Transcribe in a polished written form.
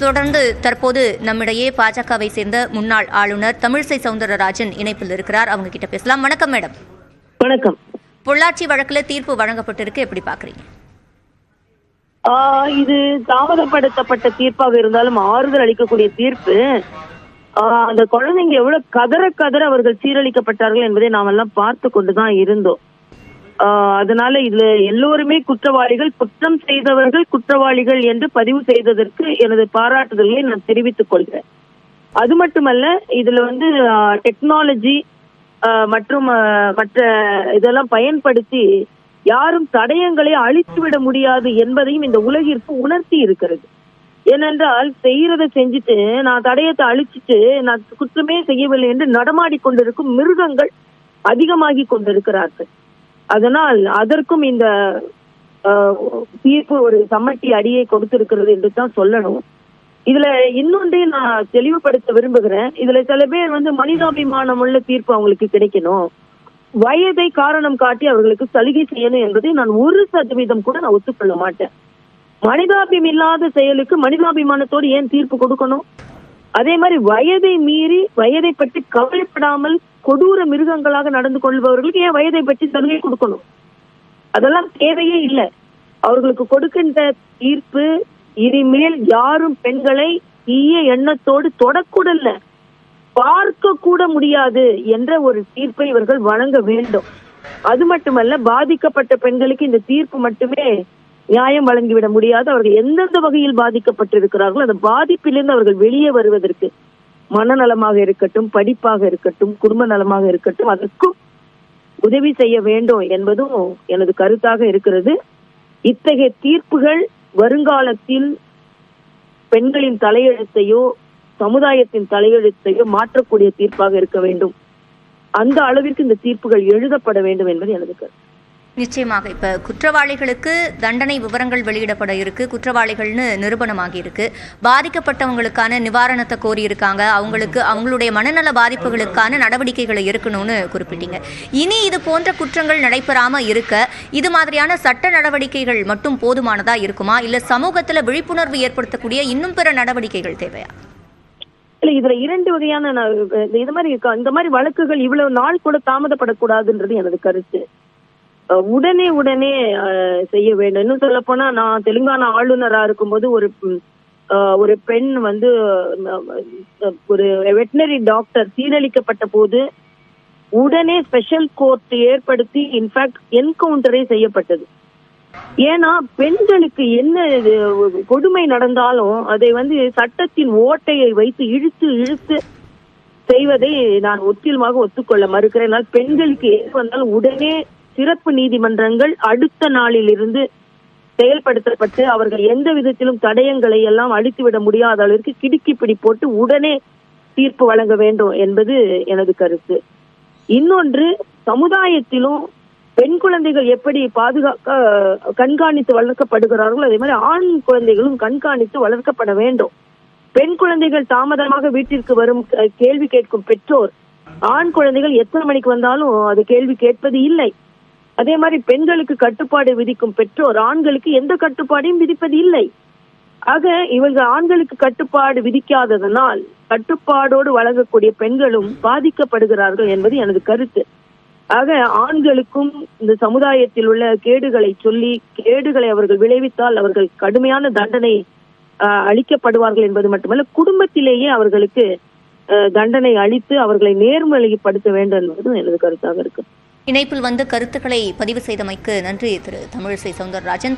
தொடர்ந்து தற்போது நம்மிடையே பாஜகவை சேர்ந்த முன்னாள் ஆளுநர் தமிழிசை சவுந்தரராஜன் இணைப்பில் இருக்கிறார். அவங்க கிட்ட பேசலாம். வணக்கம் மேடம். வணக்கம். பொள்ளாச்சி வழக்குல தீர்ப்பு வழங்கப்பட்டிருக்கு, எப்படி பாக்குறீங்க? இது தாமதப்படுத்தப்பட்ட தீர்ப்பாக இருந்தாலும் ஆறுதல் அளிக்கக்கூடிய தீர்ப்பு. அந்த குழந்தைங்க எவ்வளவு கதற அவர்கள் சீரழிக்கப்பட்டார்கள் என்பதை நாம் எல்லாம் பார்த்து கொண்டுதான் இருந்தோம். அதனால இதுல எல்லோருமே குற்றவாளிகள், குற்றம் செய்தவர்கள் குற்றவாளிகள் என்று பதிவு செய்ததற்கு எனது பாராட்டுதல்களை நான் தெரிவித்துக் கொள்கிறேன். அது மட்டுமல்ல, இதுல டெக்னாலஜி மற்றும் மற்ற இதெல்லாம் பயன்படுத்தி யாரும் தடயங்களை அழித்துவிட முடியாது என்பதையும் இந்த உலகிற்கு உணர்த்தி இருக்கிறது. ஏனென்றால் செய்யறதை செஞ்சுட்டு நான் தடயத்தை அழிச்சிட்டு நான் குற்றமே செய்யவில்லை என்று நடமாடி கொண்டிருக்கும் மிருகங்கள் அதிகமாகி கொண்டிருக்கிறார்கள். அதனால் அதற்கும் இந்த தீர்ப்பு ஒரு சம்மட்டி அடியை கொடுத்திருக்கிறது என்று தான் சொல்லணும். இதுல இன்னொன்றையும் நான் தெளிவுபடுத்த விரும்புகிறேன். இதுல சில பேர் மனிதாபிமானம் உள்ள தீர்ப்பு அவங்களுக்கு கிடைக்கணும், வயதை காரணம் காட்டி அவர்களுக்கு சலுகை செய்யணும் என்பதை நான் 1% கூட நான் ஒத்துக்கொள்ள மாட்டேன். மனிதாபியம் இல்லாத செயலுக்கு மனிதாபிமானத்தோடு ஏன் தீர்ப்பு கொடுக்கணும்? அதே மாதிரி வயதை மீறி வயதை பற்றி கவலைப்படாமல் கொடூர மிருகங்களாக நடந்து கொள்பவர்களுக்கு ஏன் வயதை பற்றி சலுகை கொடுக்கணும்? அதெல்லாம் தேவையே இல்லை. அவர்களுக்கு கொடுக்கின்ற தீர்ப்பு இனிமேல் யாரும் பெண்களை தீய எண்ணத்தோடு தொடக்கூடல, பார்க்க கூட முடியாது என்ற ஒரு தீர்ப்பை இவர்கள் வழங்க வேண்டும். அது மட்டுமல்ல, பாதிக்கப்பட்ட பெண்களுக்கு இந்த தீர்ப்பு மட்டுமே நியாயம் வழங்கிவிட முடியாது. அவர்கள் எந்தெந்த வகையில் பாதிக்கப்பட்டிருக்கிறார்களோ அந்த பாதிப்பிலிருந்து அவர்கள் வெளியே வருவதற்கு மனநலமாக இருக்கட்டும், படிப்பாக இருக்கட்டும், குடும்ப நலமாக இருக்கட்டும், அதற்கும் உதவி செய்ய வேண்டும் என்பதும் எனது கருத்தாக இருக்கிறது. இத்தகைய தீர்ப்புகள் வருங்காலத்தில் பெண்களின் தலையெழுத்தையோ சமுதாயத்தின் தலையெழுத்தையோ மாற்றக்கூடிய தீர்ப்பாக இருக்க வேண்டும். அந்த அளவிற்கு இந்த தீர்ப்புகள் எழுதப்பட வேண்டும் என்பது எனது கருத்து. நிச்சயமாக இப்ப குற்றவாளிகளுக்கு தண்டனை விவரங்கள் வெளியிடப்பட இருக்கு, குற்றவாளிகள்னு நிரூபணமாகி இருக்கு, பாதிக்கப்பட்டவங்களுக்கான நிவாரணத்தை கோரி இருக்காங்க, அவங்களுக்கு அவங்களுடைய மனநல பாதிப்புகளுக்கான நடவடிக்கைகளை இருக்கணும்னு குறிப்பிட்டீங்க. இனி இது போன்ற குற்றங்கள் நடைபெறாம இருக்க இது மாதிரியான சட்ட நடவடிக்கைகள் மட்டும் போதுமானதா இருக்குமா, இல்ல சமூகத்துல விழிப்புணர்வு ஏற்படுத்தக்கூடிய இன்னும் பிற நடவடிக்கைகள் தேவையா? இல்ல, இதுல 2 வகையான இந்த மாதிரி வழக்குகள் இவ்வளவு நாள் கூட தாமதப்படக்கூடாதுன்றது எனது கருத்து. உடனே செய்ய வேண்டும். இன்னும் சொல்ல போனா, நான் தெலுங்கானா ஆளுநரா இருக்கும்போது ஒரு பெண் ஒரு வெட்டினரி டாக்டர் சீரழிக்கப்பட்ட போது உடனே ஸ்பெஷல் கோர்ட் ஏற்படுத்தி இன்ஃபேக்ட் என்கவுண்டரே செய்யப்பட்டது. ஏன்னா பெண்களுக்கு என்ன கொடுமை நடந்தாலும் அதை சட்டத்தின் ஓட்டையை வைத்து இழுத்து செய்வதை நான் முற்றிலுமாக ஒத்துக்கொள்ள மறுக்கிறேன். பெண்களுக்கு எது வந்தாலும் உடனே சிறப்பு நீதிமன்றங்கள் அடுத்த நாளில் இருந்து செயல்படுத்தப்பட்டு அவர்கள் எந்த விதத்திலும் தடயங்களை எல்லாம் அழித்துவிட முடியாத அளவிற்கு கிடுக்கிப்பிடி போட்டு உடனே தீர்ப்பு வழங்க வேண்டும் என்பது எனது கருத்து. இன்னொன்று, சமுதாயத்திலும் பெண் குழந்தைகள் எப்படி கண்காணித்து வளர்க்கப்படுகிறார்களோ அதே மாதிரி ஆண் குழந்தைகளும் கண்காணித்து வளர்க்கப்பட வேண்டும். பெண் குழந்தைகள் தாமதமாக வீட்டிற்கு வரும் கேள்வி கேட்கும் பெற்றோர் ஆண் குழந்தைகள் எத்தனை மணிக்கு வந்தாலும் அது கேள்வி கேட்பது இல்லை. அதே மாதிரி பெண்களுக்கு கட்டுப்பாடு விதிக்கும் பெற்றோர் ஆண்களுக்கு எந்த கட்டுப்பாடையும் விதிப்பது இல்லை. ஆக இவர்கள் ஆண்களுக்கு கட்டுப்பாடு விதிக்காததனால் கட்டுப்பாடோடு வழங்கக்கூடிய பெண்களும் பாதிக்கப்படுகிறார்கள் என்பது எனது கருத்து. ஆக ஆண்களுக்கும் இந்த சமுதாயத்தில் உள்ள கேடுகளை சொல்லி கேடுகளை அவர்கள் விளைவித்தால் அவர்கள் கடுமையான தண்டனை அளிக்கப்படுவார்கள் என்பது மட்டுமல்ல, குடும்பத்திலேயே அவர்களுக்கு தண்டனை அளித்து அவர்களை நேர்மொழிப்படுத்த வேண்டும் என்பதும் எனது கருத்தாக இருக்கு. இணைப்பில் கருத்துக்களை பதிவு செய்தமைக்கு நன்றி திரு தமிழிசை சவுந்தரராஜன்.